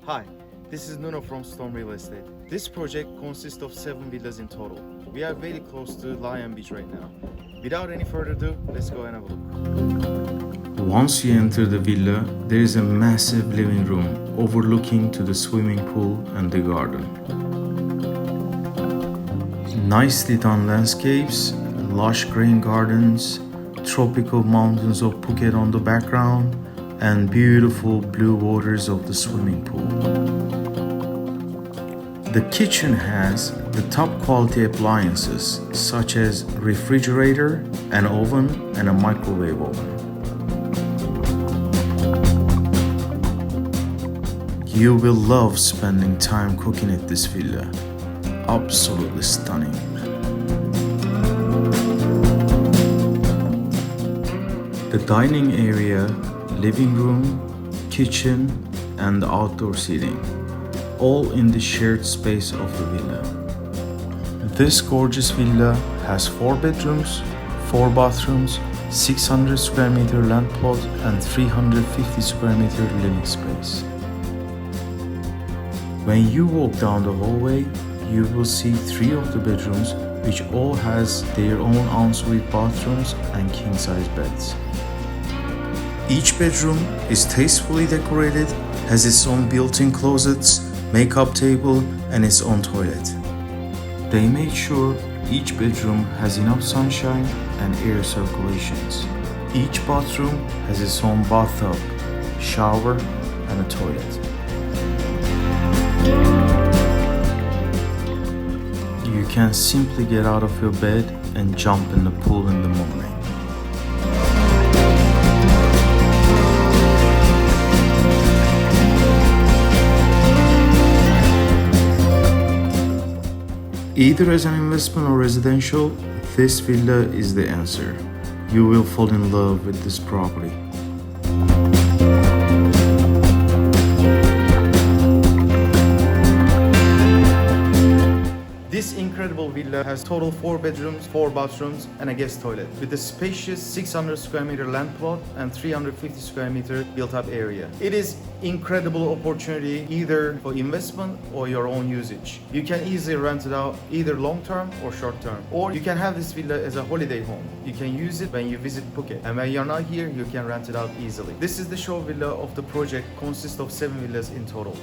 Hi, this is Nuno from Storm Real Estate. This project consists of 7 villas in total. We are very close to Layan beach right now. Without any further ado, let's go and have a look. Once you enter the villa, there is a massive living room overlooking to the swimming pool and the garden. Nicely done landscapes, lush green gardens, tropical mountains of Phuket on the background, and beautiful blue waters of the swimming pool. The kitchen has the top quality appliances such as refrigerator, an oven, and a microwave oven. You will love spending time cooking at this villa. Absolutely stunning. The dining area, living room, kitchen, and outdoor seating, all in the shared space of the villa. This gorgeous villa has 4 bedrooms, 4 bathrooms, 600 square meter land plot, and 350 square meter living space. When you walk down the hallway, you will see 3 of the bedrooms, which all has their own ensuite bathrooms and king-size beds. Each bedroom is tastefully decorated, has its own built-in closets, makeup table, and its own toilet. They made sure each bedroom has enough sunshine and air circulations. Each bathroom has its own bathtub, shower, and a toilet. You can simply get out of your bed and jump in the pool in the morning. Either as an investment or residential, this villa is the answer. You will fall in love with this property. This incredible villa has total 4 bedrooms, 4 bathrooms, and a guest toilet with a spacious 600 square meter land plot and 350 square meter built-up area. It is incredible opportunity either for investment or your own usage. You can easily rent it out either long-term or short-term, or you can have this villa as a holiday home. You can use it when you visit Phuket, and when you're not here, you can rent it out easily. This is the show villa of the project, consists of 7 villas in total.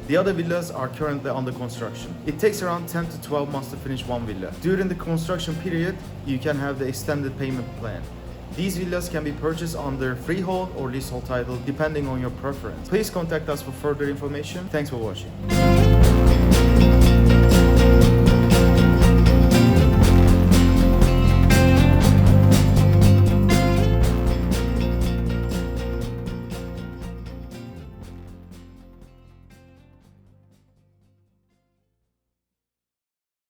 The other villas are currently under construction. It takes around 10 to 12 months to finish one villa. During the construction period, you can have the extended payment plan. These villas can be purchased under freehold or leasehold title depending on your preference. Please contact us for further information. Thanks for watching.